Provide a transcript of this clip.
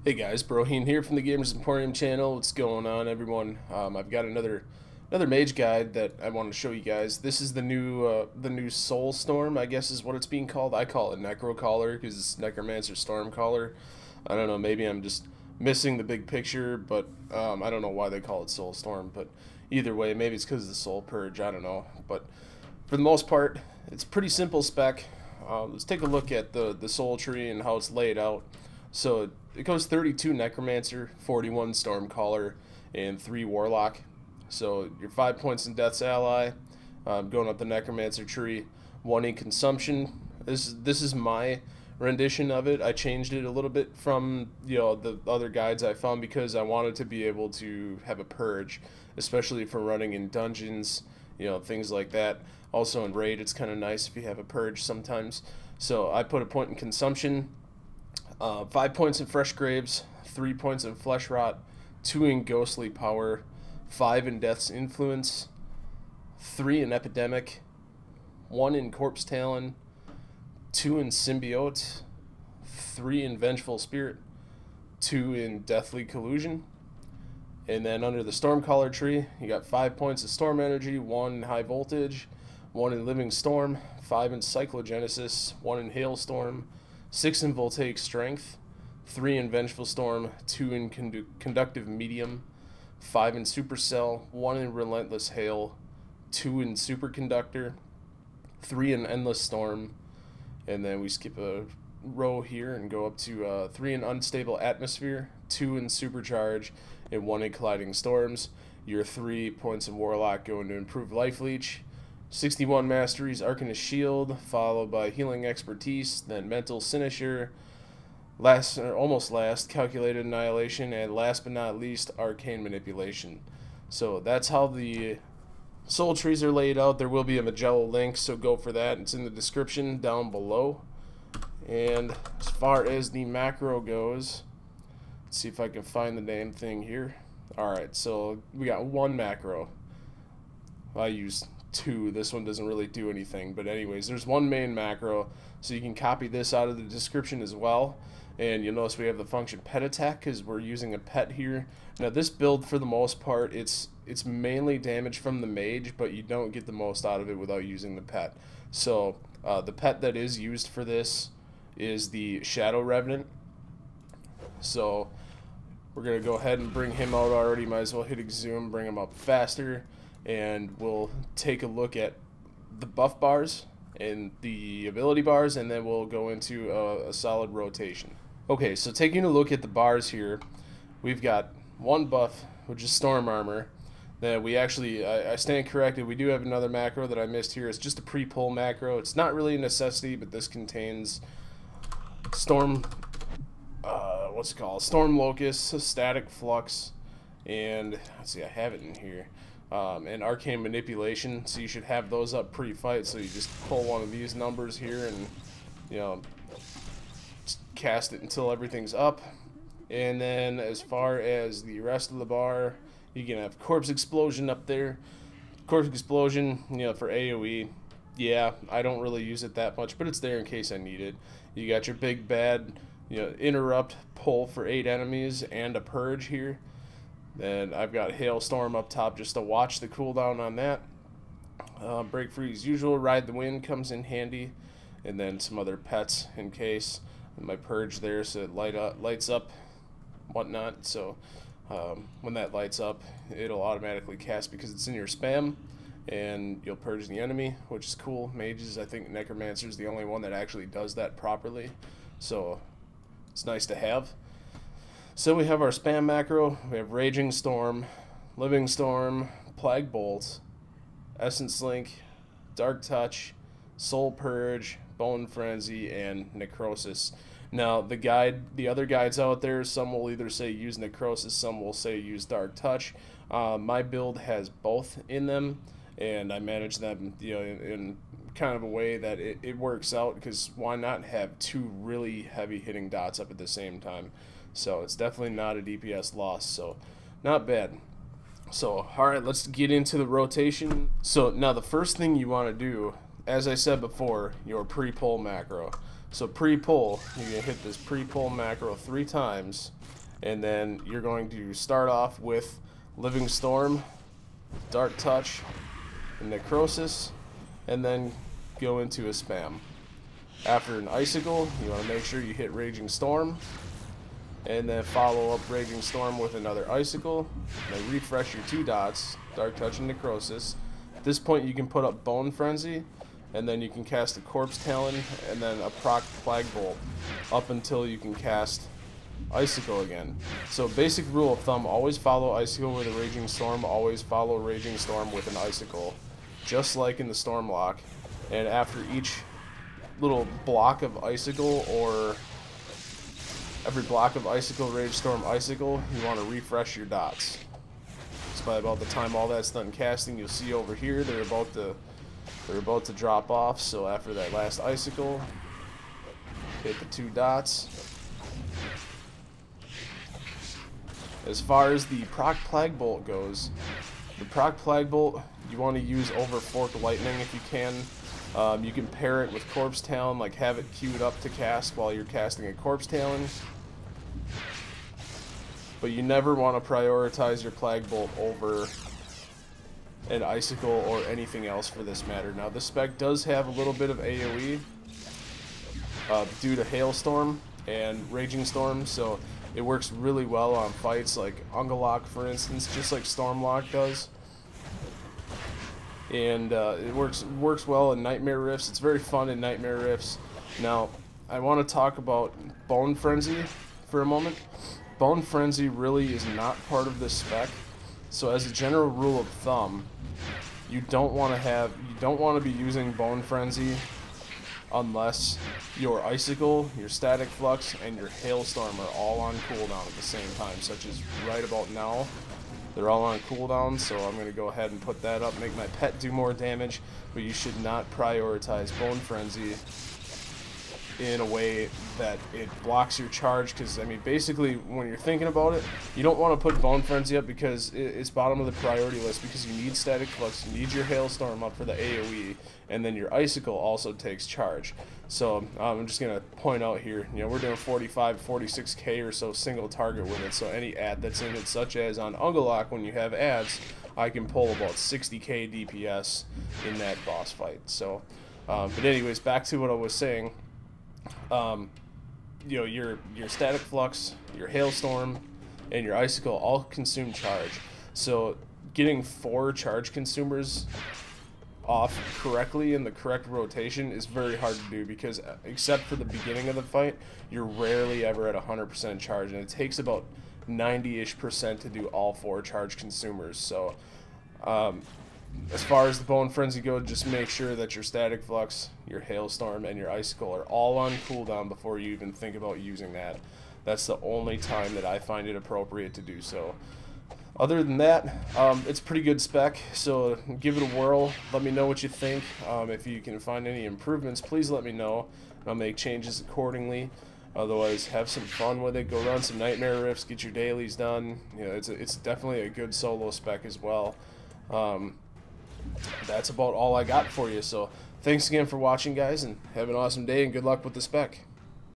Hey guys, Broheen here from the Gamers Emporium channel. What's going on, everyone? I've got another mage guide that I want to show you guys. This is the new Soul Storm, I guess is what it's being called. I call it Necro Caller because it's Necromancer Storm Caller. I don't know, maybe I'm just missing the big picture, but I don't know why they call it Soul Storm. But either way, maybe it's because of the Soul Purge. I don't know. But for the most part, it's pretty simple spec. Let's take a look at the Soul Tree and how it's laid out. So it goes 32 Necromancer, 41 Stormcaller, and 3 Warlock. So your 5 points in Death's Ally, going up the Necromancer tree, 1 in Consumption. This is my rendition of it. I changed it a little bit from the other guides I found because I wanted to be able to have a purge, especially for running in dungeons, things like that. Also in raid, it's kind of nice if you have a purge sometimes. So I put a point in Consumption. 5 points in Fresh Graves, 3 points in Flesh Rot, 2 in Ghostly Power, 5 in Death's Influence, 3 in Epidemic, 1 in Corpse Talon, 2 in Symbiote, 3 in Vengeful Spirit, 2 in Deathly Collusion. And then under the Stormcaller tree, you got 5 points of Storm Energy, 1 in High Voltage, 1 in Living Storm, 5 in Cyclogenesis, 1 in Hailstorm, 6 in Voltaic Strength, 3 in Vengeful Storm, 2 in Conductive Medium, 5 in Supercell, 1 in Relentless Hail, 2 in Superconductor, 3 in Endless Storm, and then we skip a row here and go up to 3 in Unstable Atmosphere, 2 in Supercharge, and 1 in Colliding Storms. Your 3 points in Warlock go into Improved Life Leech. 61 Masteries, Arcanist Shield, followed by Healing Expertise, then Mental Cynosure, almost last, Calculated Annihilation, and last but not least, Arcane Manipulation. So that's how the soul trees are laid out. There will be a Magello link, so go for that. It's in the description down below. And as far as the macro goes, let's see if I can find the damn thing here. Alright, so we got 1 macro. I used 2. This one doesn't really do anything, but anyways, there's 1 main macro, so you can copy this out of the description as well. And you'll notice we have the function pet attack because we're using a pet here. Now this build, for the most part, it's mainly damage from the mage, but you don't get the most out of it without using the pet. So the pet that is used for this is the Shadow Revenant. So we're gonna go ahead and bring him out already. Might as well hit Exhume, bring him up faster. And we'll take a look at the buff bars and the ability bars, and then we'll go into a solid rotation. Okay, so taking a look at the bars here, we've got 1 buff, which is Storm Armor. Then we actually, I stand corrected, we do have another macro that I missed here. It's just a pre-pull macro. It's not really a necessity, but this contains Storm, what's it called? Storm Locust, Static Flux, and let's see, I have it in here. And Arcane Manipulation, so you should have those up pre-fight, so you just pull one of these numbers here and just cast it until everything's up. And then as far as the rest of the bar, you can have Corpse Explosion up there. Corpse Explosion, for AoE, yeah, I don't really use it that much, but it's there in case I need it. You got your big bad interrupt pull for 8 enemies and a purge here. Then I've got Hailstorm up top just to watch the cooldown on that. Break Free as usual. Ride the Wind comes in handy. And then some other pets in case. And my Purge there, so it lights up, whatnot. So when that lights up, it'll automatically cast because it's in your spam. And you'll purge the enemy, which is cool. Mages, I think Necromancer is the only one that actually does that properly. So it's nice to have. So we have our spam macro, we have Raging Storm, Living Storm, Plague Bolt, Essence Link, Dark Touch, Soul Purge, Bone Frenzy, and Necrosis. Now the other guides out there, some will either say use Necrosis, some will say use Dark Touch. My build has both in them, and I manage them in kind of a way that it works out, because why not have 2 really heavy hitting dots up at the same time? So it's definitely not a DPS loss, so not bad. So alright, let's get into the rotation. So now the first thing you want to do, as I said before, your pre-pull macro. So pre-pull, you're going to hit this pre-pull macro 3 times, and then you're going to start off with Living Storm, Dark Touch, and Necrosis, and then go into a spam. After an Icicle, you want to make sure you hit Raging Storm, and then follow up Raging Storm with another Icicle, and then refresh your 2 dots, Dark Touch and Necrosis. At this point you can put up Bone Frenzy, and then you can cast a Corpse Talon, and then a proc Plague Bolt, up until you can cast Icicle again. So basic rule of thumb, always follow Icicle with a Raging Storm, always follow Raging Storm with an Icicle, just like in the Stormlock. And after each little block of Icicle, or every block of Icicle, Rage Storm, Icicle, you want to refresh your dots. So by about the time all that's done casting, you'll see over here they're about to drop off. So after that last Icicle, hit the 2 dots. As far as the proc Plague Bolt goes, the proc Plague Bolt, you want to use over Forked Lightning if you can. You can pair it with Corpse Talon, like have it queued up to cast while you're casting a Corpse Talon. But you never want to prioritize your Plague Bolt over an Icicle or anything else for this matter. Now this spec does have a little bit of AoE due to Hailstorm and Raging Storm, so it works really well on fights like Ungolock, for instance, just like Stormlock does. And it works well in Nightmare Rifts. It's very fun in Nightmare Rifts. Now, I want to talk about Bone Frenzy for a moment. Bone Frenzy really is not part of this spec. So as a general rule of thumb, you don't want to be using Bone Frenzy unless your Icicle, your Static Flux, and your Hailstorm are all on cooldown at the same time, such as right about now. They're all on cooldown, so I'm going to go ahead and put that up, make my pet do more damage, but you should not prioritize Bone Frenzy in a way that it blocks your charge, because, I mean, basically, when you're thinking about it, you don't want to put Bone Frenzy up because it's bottom of the priority list, because you need Static Flux, you need your Hailstorm up for the AoE, and then your Icicle also takes charge. So, I'm just going to point out here, you know, we're doing 45, 46k or so single target with it, so any ad that's in it, such as on Ungolock, when you have ads, I can pull about 60k DPS in that boss fight. So, but anyways, back to what I was saying. You know, your Static Flux, your Hailstorm, and your Icicle all consume charge. So getting 4 charge consumers off correctly in the correct rotation is very hard to do, because except for the beginning of the fight, you're rarely ever at 100% charge, and it takes about 90-ish% to do all 4 charge consumers. So as far as the Bone Frenzy goes, just make sure that your Static Flux, your Hailstorm, and your Icicle are all on cooldown before you even think about using that. That's the only time that I find it appropriate to do so. Other than that, it's a pretty good spec, so give it a whirl. Let me know what you think. If you can find any improvements, please let me know. I'll make changes accordingly. Otherwise, have some fun with it. Go run some Nightmare Rifts, get your dailies done. You know, it's definitely a good solo spec as well. That's about all I got for you. So thanks again for watching, guys, and have an awesome day, and good luck with the spec.